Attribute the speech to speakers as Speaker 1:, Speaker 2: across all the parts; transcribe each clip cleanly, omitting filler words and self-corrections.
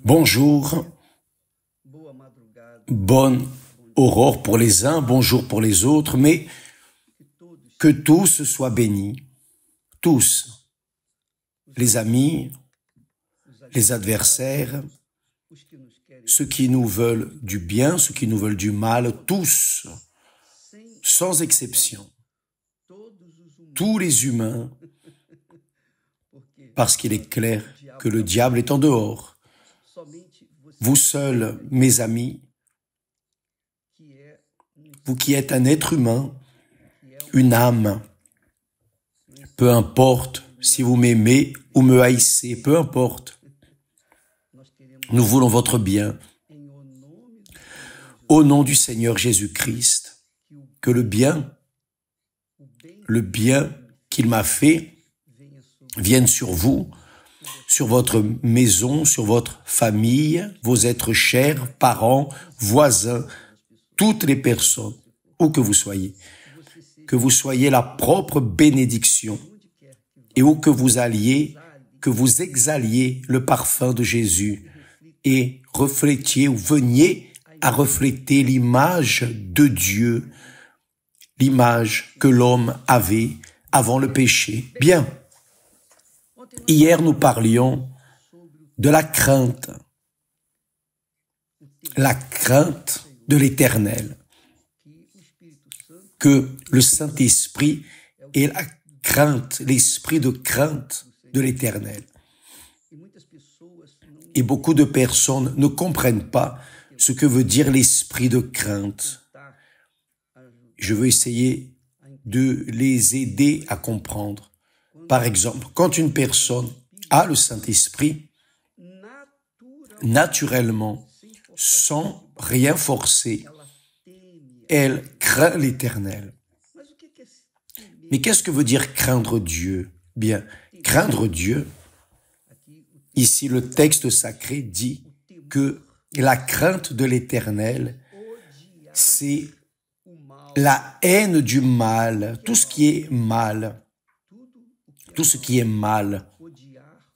Speaker 1: Bonjour, bonne aurore pour les uns, bonjour pour les autres, mais que tous soient bénis, tous, les amis, les adversaires, ceux qui nous veulent du bien, ceux qui nous veulent du mal, tous, sans exception, tous les humains, parce qu'il est clair que le diable est en dehors. Vous seuls, mes amis, vous qui êtes un être humain, une âme, peu importe si vous m'aimez ou me haïssez, peu importe, nous voulons votre bien. Au nom du Seigneur Jésus-Christ, que le bien qu'il m'a fait, vienne sur vous, sur votre maison, sur votre famille, vos êtres chers, parents, voisins, toutes les personnes, où que vous soyez la propre bénédiction, et où que vous alliez, que vous exhaliez le parfum de Jésus, et reflétiez ou veniez à refléter l'image de Dieu, l'image que l'homme avait avant le péché. Bien. Hier, nous parlions de la crainte de l'Éternel, que le Saint-Esprit est la crainte, l'esprit de crainte de l'Éternel. Et beaucoup de personnes ne comprennent pas ce que veut dire l'esprit de crainte. Je veux essayer de les aider à comprendre. Par exemple, quand une personne a le Saint-Esprit, naturellement, sans rien forcer, elle craint l'Éternel. Mais qu'est-ce que veut dire craindre Dieu? Bien, craindre Dieu, ici le texte sacré dit que la crainte de l'Éternel, c'est la haine du mal, tout ce qui est mal. Tout ce qui est mal,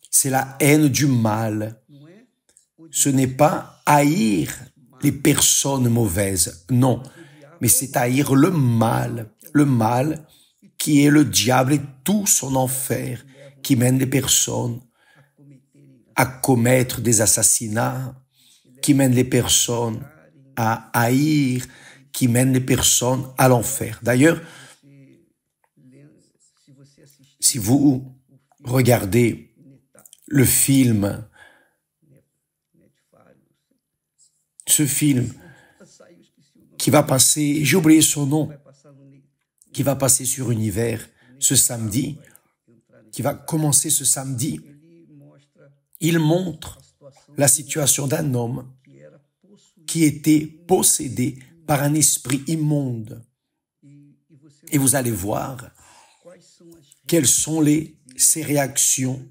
Speaker 1: c'est la haine du mal. Ce n'est pas haïr les personnes mauvaises, non, mais c'est haïr le mal qui est le diable et tout son enfer, qui mène les personnes à commettre des assassinats, qui mène les personnes à haïr, qui mène les personnes à l'enfer. D'ailleurs, si vous regardez le film, ce film qui va passer, j'ai oublié son nom, qui va passer sur Univers ce samedi, qui va commencer ce samedi, il montre la situation d'un homme qui était possédé par un esprit immonde. Et vous allez voir quelles sont ses réactions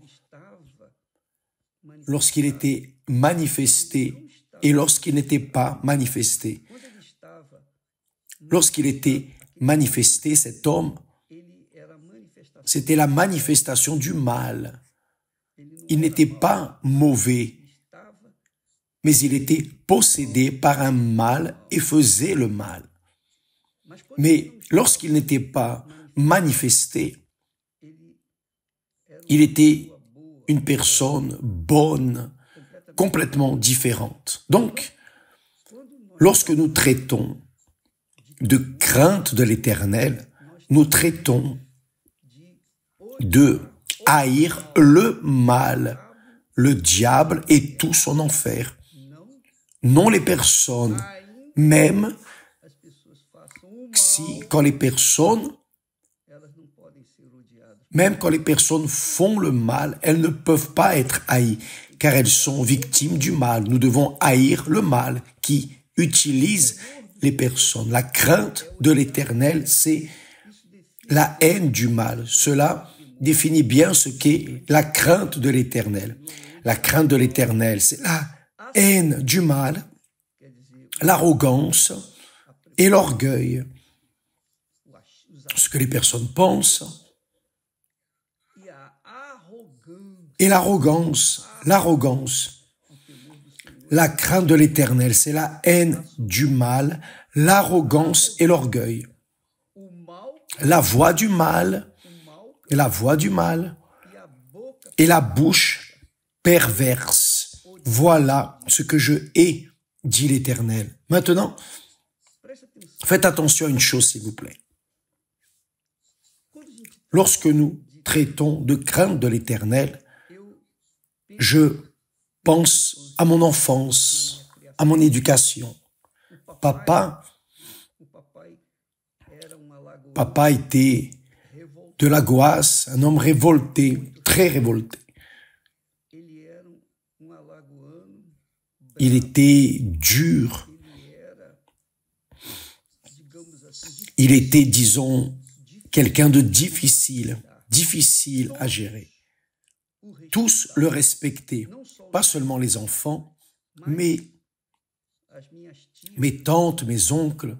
Speaker 1: lorsqu'il était manifesté et lorsqu'il n'était pas manifesté. Lorsqu'il était manifesté, cet homme, c'était la manifestation du mal. Il n'était pas mauvais, mais il était possédé par un mal et faisait le mal. Mais lorsqu'il n'était pas manifesté, il était une personne bonne, complètement différente. Donc, lorsque nous traitons de crainte de l'Éternel, nous traitons de haïr le mal, le diable et tout son enfer. Non les personnes, même quand les personnes font le mal, elles ne peuvent pas être haïes, car elles sont victimes du mal. Nous devons haïr le mal qui utilise les personnes. La crainte de l'Éternel, c'est la haine du mal. Cela définit bien ce qu'est la crainte de l'Éternel. La crainte de l'Éternel, c'est la haine du mal, l'arrogance et l'orgueil. Ce que les personnes pensent. Et l'arrogance La crainte de l'Éternel, c'est la haine du mal, l'arrogance et l'orgueil. La voix du mal, et la voix du mal, et la bouche perverse. Voilà ce que je hais, dit l'Éternel. Maintenant, faites attention à une chose, s'il vous plaît. Lorsque nous traitons de crainte de l'Éternel, je pense à mon enfance, à mon éducation. Papa était de Lagoas, un homme révolté, très révolté. Il était dur. Il était, disons, quelqu'un de difficile à gérer. Tous le respectaient, pas seulement les enfants, mais mes tantes, mes oncles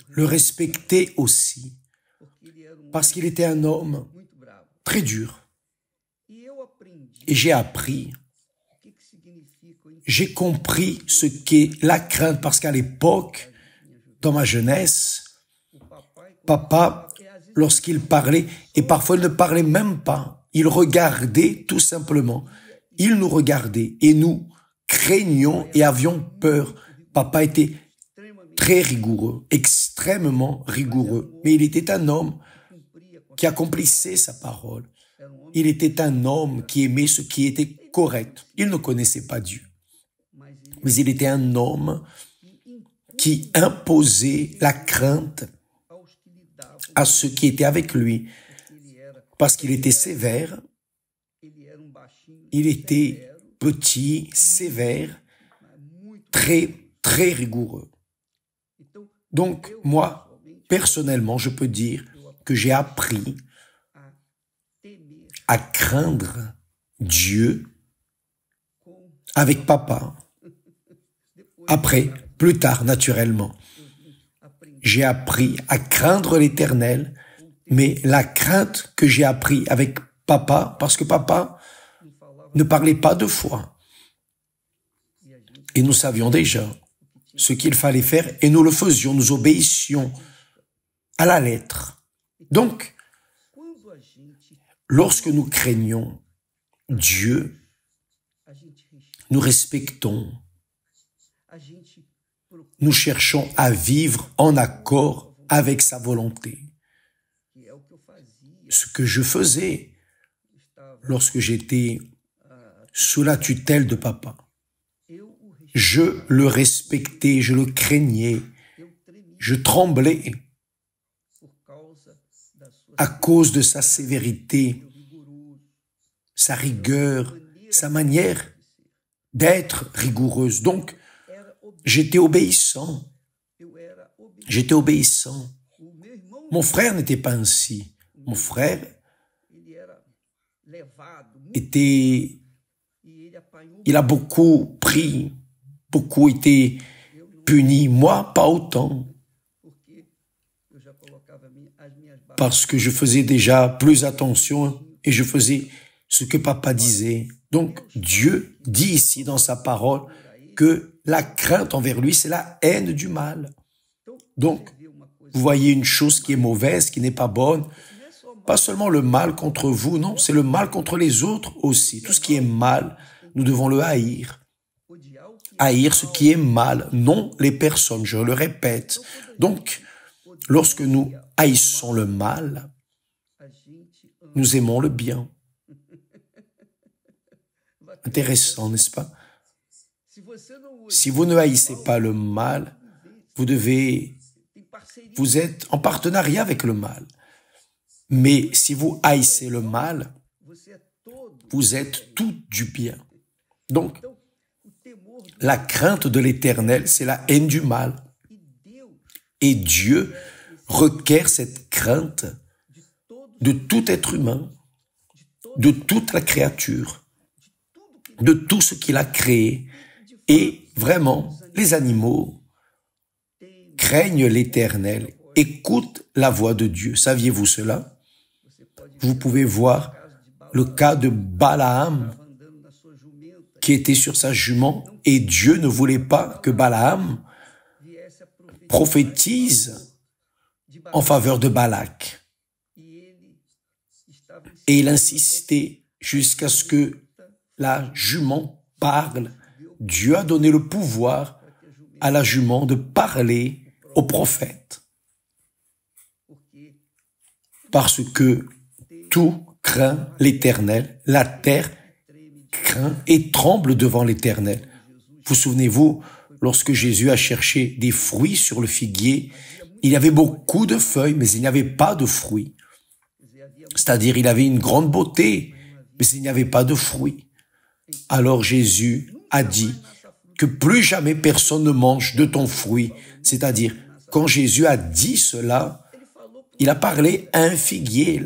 Speaker 1: le respectaient aussi, parce qu'il était un homme très dur. Et j'ai compris ce qu'est la crainte, parce qu'à l'époque, dans ma jeunesse, papa, lorsqu'il parlait, et parfois il ne parlait même pas, il regardait tout simplement. Il nous regardait et nous craignions et avions peur. Papa était très rigoureux, extrêmement rigoureux, mais il était un homme qui accomplissait sa parole. Il était un homme qui aimait ce qui était correct. Il ne connaissait pas Dieu, mais il était un homme qui imposait la crainte à ceux qui étaient avec lui, parce qu'il était sévère, il était petit, sévère, très, très rigoureux. Donc, moi, personnellement, je peux dire que j'ai appris à craindre Dieu avec papa. Après, plus tard, naturellement, j'ai appris à craindre l'Éternel, mais la crainte que j'ai appris avec papa, parce que papa ne parlait pas de foi. Et nous savions déjà ce qu'il fallait faire et nous le faisions, nous obéissions à la lettre. Donc, lorsque nous craignons Dieu, nous respectons, nous cherchons à vivre en accord avec sa volonté. Ce que je faisais lorsque j'étais sous la tutelle de papa, je le respectais, je le craignais, je tremblais à cause de sa sévérité, sa rigueur, sa manière d'être rigoureuse. Donc, j'étais obéissant. Mon frère n'était pas ainsi. Mon frère il a beaucoup pris, beaucoup été puni. Moi, pas autant. Parce que je faisais déjà plus attention et je faisais ce que papa disait. Donc, Dieu dit ici dans sa parole que la crainte envers lui, c'est la haine du mal. Donc, vous voyez une chose qui est mauvaise, qui n'est pas bonne, pas seulement le mal contre vous, non, c'est le mal contre les autres aussi. Tout ce qui est mal, nous devons le haïr. Haïr ce qui est mal, non les personnes, je le répète. Donc, lorsque nous haïssons le mal, nous aimons le bien. Intéressant, n'est-ce pas? Si vous ne haïssez pas le mal, vous êtes en partenariat avec le mal. Mais si vous haïssez le mal, vous êtes tout du bien. Donc, la crainte de l'Éternel, c'est la haine du mal. Et Dieu requiert cette crainte de tout être humain, de toute la créature, de tout ce qu'il a créé. Et vraiment, les animaux craignent l'Éternel, écoutent la voix de Dieu. Saviez-vous cela? Vous pouvez voir le cas de Balaam qui était sur sa jument, et Dieu ne voulait pas que Balaam prophétise en faveur de Balak. Et il insistait jusqu'à ce que la jument parle. Dieu a donné le pouvoir à la jument de parler au prophète. Parce que tout craint l'Éternel, la terre craint et tremble devant l'Éternel. Vous souvenez-vous, lorsque Jésus a cherché des fruits sur le figuier, il y avait beaucoup de feuilles, mais il n'y avait pas de fruits. C'est-à-dire, il avait une grande beauté, mais il n'y avait pas de fruits. Alors Jésus a dit que plus jamais personne ne mange de ton fruit. C'est-à-dire, quand Jésus a dit cela, il a parlé à un figuier.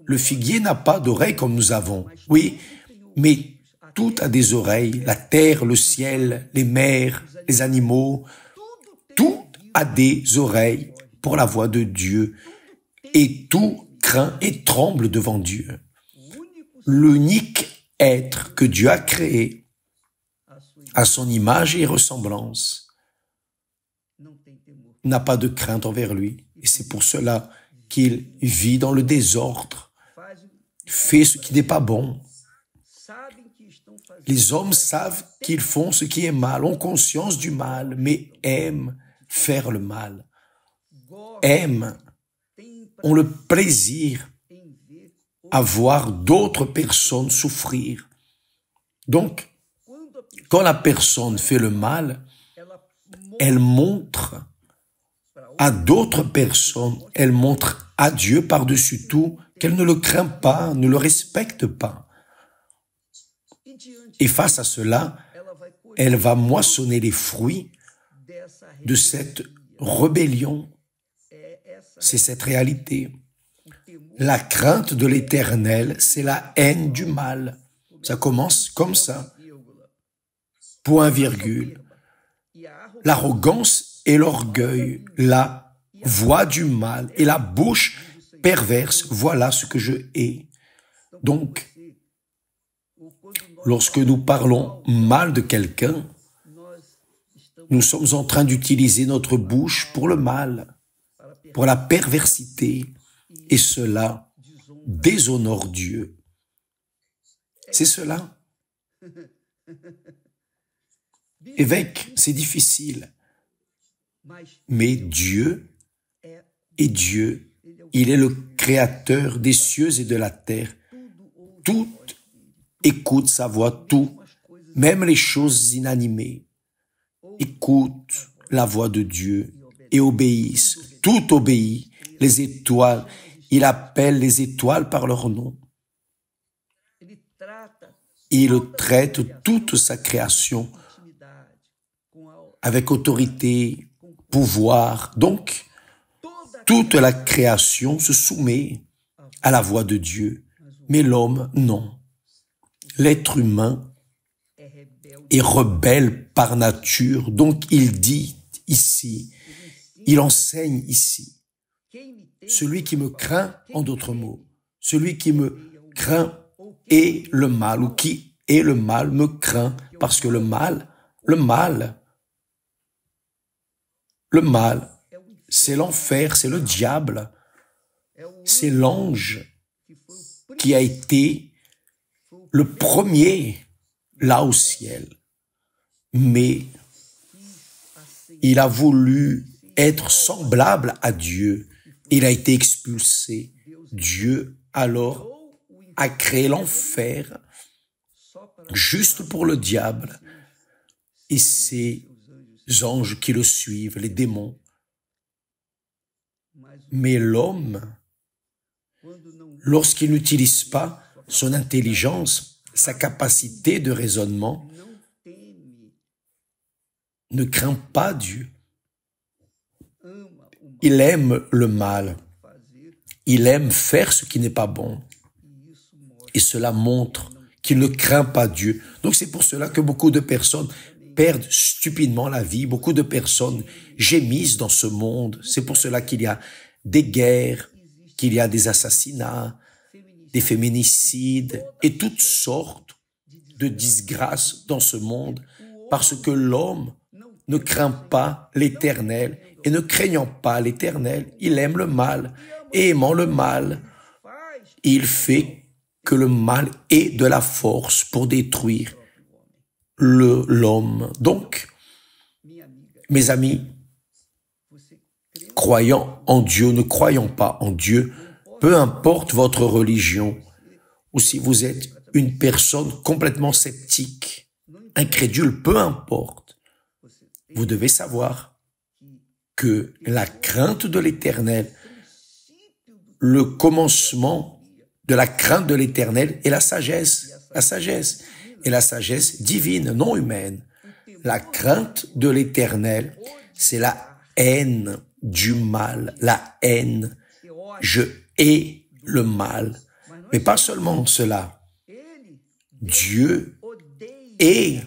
Speaker 1: Le figuier n'a pas d'oreilles comme nous avons. Oui, mais tout a des oreilles. La terre, le ciel, les mers, les animaux. Tout a des oreilles pour la voix de Dieu. Et tout craint et tremble devant Dieu. L'unique être que Dieu a créé à son image et ressemblance n'a pas de crainte envers lui. Et c'est pour cela qu'il vit dans le désordre, fait ce qui n'est pas bon. Les hommes savent qu'ils font ce qui est mal, ont conscience du mal, mais aiment faire le mal. Aiment, ont le plaisir à voir d'autres personnes souffrir. Donc, quand la personne fait le mal, elle montre à d'autres personnes, elle montre à Dieu par-dessus tout qu'elle ne le craint pas, ne le respecte pas. Et face à cela, elle va moissonner les fruits de cette rébellion. C'est cette réalité. La crainte de l'Éternel, c'est la haine du mal. Ça commence comme ça. Point virgule. L'arrogance et l'orgueil, la voix du mal et la bouche perverse, voilà ce que je hais. Donc, lorsque nous parlons mal de quelqu'un, nous sommes en train d'utiliser notre bouche pour le mal, pour la perversité, et cela déshonore Dieu. C'est cela. Évêque, c'est difficile. Mais Dieu est Dieu. Il est le créateur des cieux et de la terre. Tout écoute sa voix, tout, même les choses inanimées, écoutent la voix de Dieu et obéissent. Tout obéit. Les étoiles, il appelle les étoiles par leur nom. Il traite toute sa création avec autorité, pouvoir. Donc, toute la création se soumet à la voix de Dieu. Mais l'homme, non. L'être humain est rebelle par nature. Donc, il dit ici, il enseigne ici. Celui qui me craint, en d'autres mots, celui qui me craint est le mal, ou qui est le mal me craint, parce que le mal, c'est l'enfer, c'est le diable, c'est l'ange qui a été le premier là au ciel. Mais il a voulu être semblable à Dieu. Il a été expulsé. Dieu, alors, a créé l'enfer juste pour le diable et ses anges qui le suivent, les démons. Mais l'homme, lorsqu'il n'utilise pas son intelligence, sa capacité de raisonnement, ne craint pas Dieu. Il aime le mal. Il aime faire ce qui n'est pas bon. Et cela montre qu'il ne craint pas Dieu. Donc c'est pour cela que beaucoup de personnes perdent stupidement la vie. Beaucoup de personnes gémissent dans ce monde. C'est pour cela qu'il y a des guerres, qu'il y a des assassinats, des féminicides et toutes sortes de disgrâce dans ce monde parce que l'homme ne craint pas l'Éternel et ne craignant pas l'Éternel, il aime le mal et aimant le mal, il fait que le mal ait de la force pour détruire l'homme. Donc, mes amis, croyant en Dieu, ne croyant pas en Dieu, peu importe votre religion, ou si vous êtes une personne complètement sceptique, incrédule, peu importe, vous devez savoir que la crainte de l'Éternel, le commencement de la crainte de l'Éternel est la sagesse et la sagesse divine, non humaine. La crainte de l'Éternel, c'est la haine du mal, la haine. Je hais le mal. Mais pas seulement cela. Dieu hait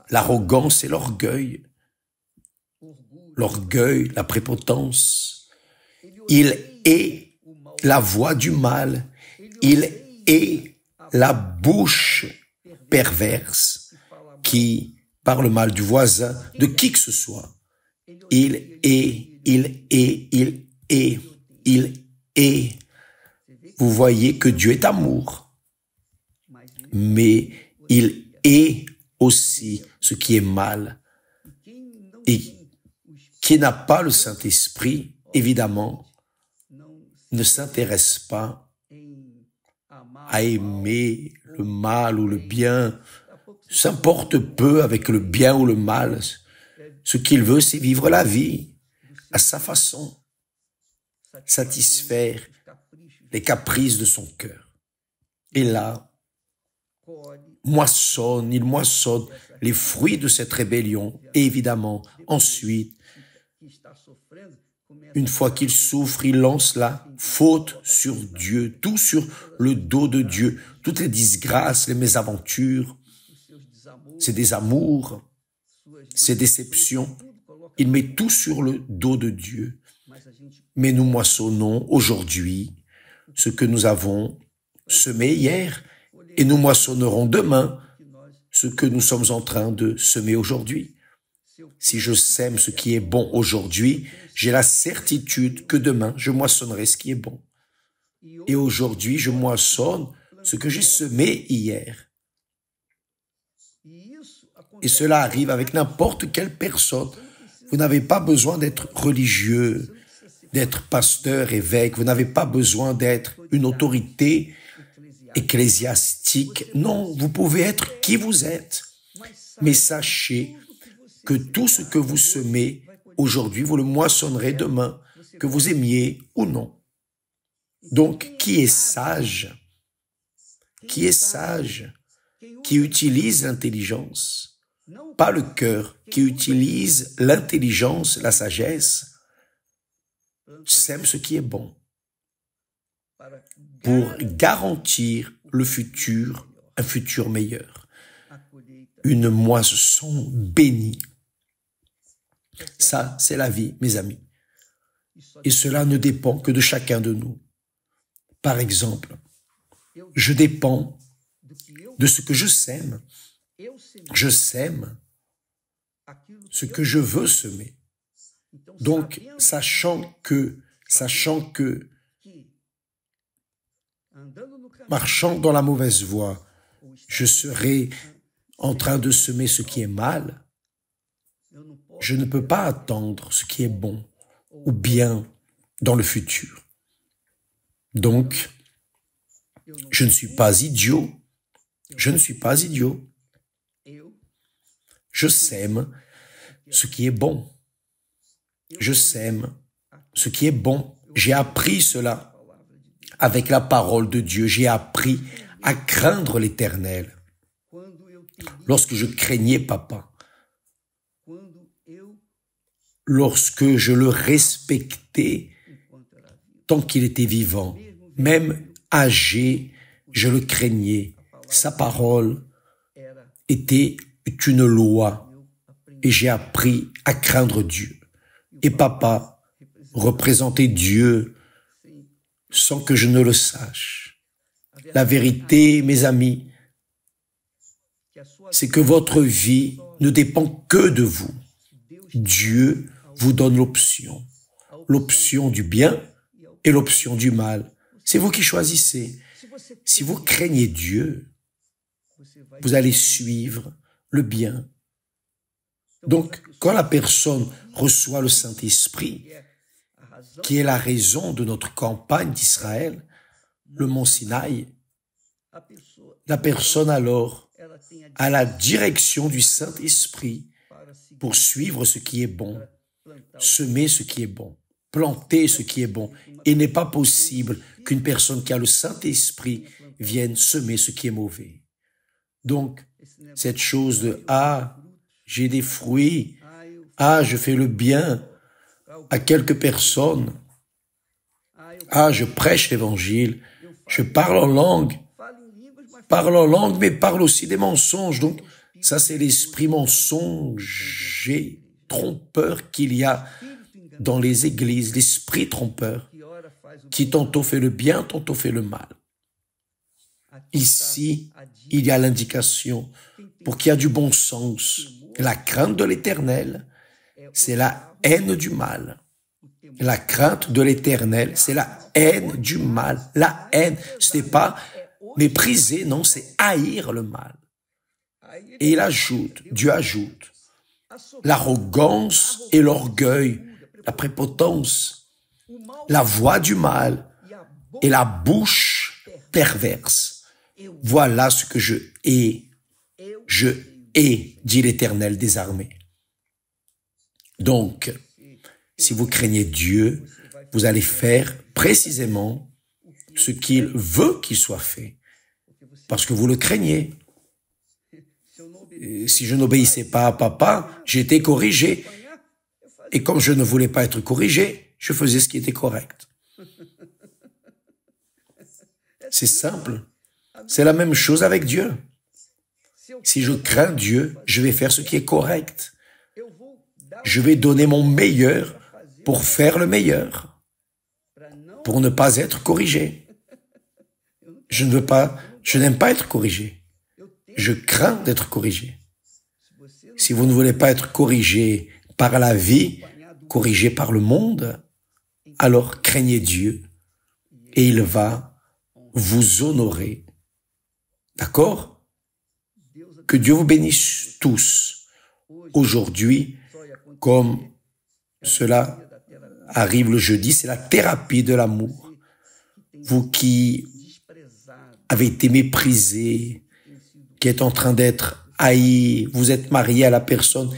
Speaker 1: l'arrogance et l'orgueil. L'orgueil, la prépotence. Il hait la voix du mal. Il hait la bouche perverse qui parle mal du voisin, de qui que ce soit. Il hait. Vous voyez que Dieu est amour, mais il hait aussi ce qui est mal. Et qui n'a pas le Saint-Esprit, évidemment, ne s'intéresse pas à aimer le mal ou le bien, s'importe peu avec le bien ou le mal. Ce qu'il veut, c'est vivre la vie à sa façon, satisfaire les caprices de son cœur. Et là, il moissonne les fruits de cette rébellion. Et évidemment, ensuite, une fois qu'il souffre, il lance la faute sur Dieu, tout sur le dos de Dieu, toutes les disgrâces, les mésaventures, ses désamours, ses déceptions. Il met tout sur le dos de Dieu. Mais nous moissonnons aujourd'hui ce que nous avons semé hier et nous moissonnerons demain ce que nous sommes en train de semer aujourd'hui. Si je sème ce qui est bon aujourd'hui, j'ai la certitude que demain, je moissonnerai ce qui est bon. Et aujourd'hui, je moissonne ce que j'ai semé hier. Et cela arrive avec n'importe quelle personne. Vous n'avez pas besoin d'être religieux, d'être pasteur, évêque. Vous n'avez pas besoin d'être une autorité ecclésiastique. Non, vous pouvez être qui vous êtes. Mais sachez que tout ce que vous semez aujourd'hui, vous le moissonnerez demain, que vous aimiez ou non. Donc, qui est sage? Qui est sage? Qui utilise l'intelligence? Pas le cœur, qui utilise l'intelligence, la sagesse, sème ce qui est bon pour garantir le futur, un futur meilleur, une moisson bénie. Ça, c'est la vie, mes amis. Et cela ne dépend que de chacun de nous. Par exemple, je dépends de ce que je sème. Je sème ce que je veux semer. Donc, sachant que marchant dans la mauvaise voie, je serai en train de semer ce qui est mal, je ne peux pas attendre ce qui est bon ou bien dans le futur. Donc, je ne suis pas idiot. Je ne suis pas idiot. Je sème ce qui est bon. Je sème ce qui est bon. J'ai appris cela avec la parole de Dieu. J'ai appris à craindre l'Éternel. Lorsque je craignais papa, lorsque je le respectais tant qu'il était vivant, même âgé, je le craignais. Sa parole était une loi et j'ai appris à craindre Dieu. Et papa représentait Dieu sans que je ne le sache. La vérité, mes amis, c'est que votre vie ne dépend que de vous. Dieu vous donne l'option du bien et l'option du mal. C'est vous qui choisissez. Si vous craignez Dieu, vous allez suivre le bien. Donc, quand la personne reçoit le Saint-Esprit, qui est la raison de notre campagne d'Israël, le mont Sinaï, la personne alors a la direction du Saint-Esprit pour suivre ce qui est bon, semer ce qui est bon, planter ce qui est bon. Il n'est pas possible qu'une personne qui a le Saint-Esprit vienne semer ce qui est mauvais. Donc, cette chose de « Ah, j'ai des fruits, ah, je fais le bien à quelques personnes, ah, je prêche l'évangile, je parle en langue, mais parle aussi des mensonges. » Donc, ça, c'est l'esprit mensonger, trompeur qu'il y a dans les églises, l'esprit trompeur, qui tantôt fait le bien, tantôt fait le mal. Ici, il y a l'indication pour qu'il y ait du bon sens. La crainte de l'Éternel, c'est la haine du mal. La crainte de l'Éternel, c'est la haine du mal. La haine, ce n'est pas mépriser, non, c'est haïr le mal. Et Dieu ajoute, l'arrogance et l'orgueil, la prépotence, la voix du mal et la bouche perverse. Voilà ce que je hais, dit l'Éternel des armées. Donc, si vous craignez Dieu, vous allez faire précisément ce qu'il veut qu'il soit fait, parce que vous le craignez. Si je n'obéissais pas à papa, j'étais corrigé. Et comme je ne voulais pas être corrigé, je faisais ce qui était correct. C'est simple. C'est la même chose avec Dieu. Si je crains Dieu, je vais faire ce qui est correct. Je vais donner mon meilleur pour faire le meilleur, pour ne pas être corrigé. Je n'aime pas être corrigé. Je crains d'être corrigé. Si vous ne voulez pas être corrigé par la vie, corrigé par le monde, alors craignez Dieu et il va vous honorer. D'accord? Que Dieu vous bénisse tous. Aujourd'hui, comme cela arrive le jeudi, c'est la thérapie de l'amour. Vous qui avez été méprisé, qui êtes en train d'être haï, vous êtes marié à la personne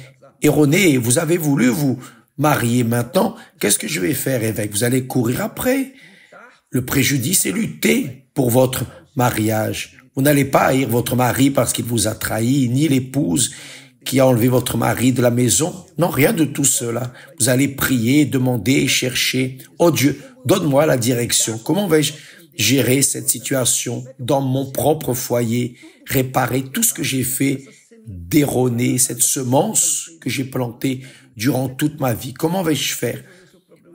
Speaker 1: erronée, vous avez voulu vous marier. Maintenant, qu'est-ce que je vais faire, évêque? Vous allez courir après. Le préjudice est lutter pour votre mariage. Vous n'allez pas haïr votre mari parce qu'il vous a trahi, ni l'épouse qui a enlevé votre mari de la maison. Non, rien de tout cela. Vous allez prier, demander, chercher. Oh Dieu, donne-moi la direction. Comment vais-je gérer cette situation dans mon propre foyer, réparer tout ce que j'ai fait d'erroné, cette semence que j'ai plantée durant toute ma vie? Comment vais-je faire?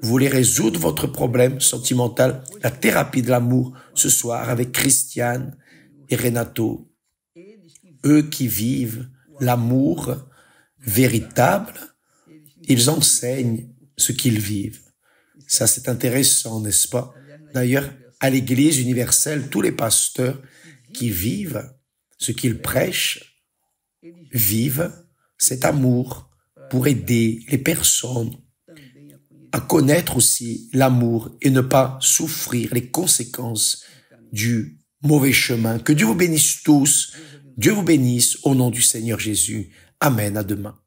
Speaker 1: Vous voulez résoudre votre problème sentimental? La thérapie de l'amour ce soir avec Christiane et Renato. Eux qui vivent l'amour véritable, ils enseignent ce qu'ils vivent. Ça, c'est intéressant, n'est-ce pas? D'ailleurs, à l'Église universelle, tous les pasteurs qui vivent ce qu'ils prêchent, vivent cet amour pour aider les personnes à connaître aussi l'amour et ne pas souffrir les conséquences du mauvais chemin. Que Dieu vous bénisse tous. Dieu vous bénisse au nom du Seigneur Jésus. Amen. À demain.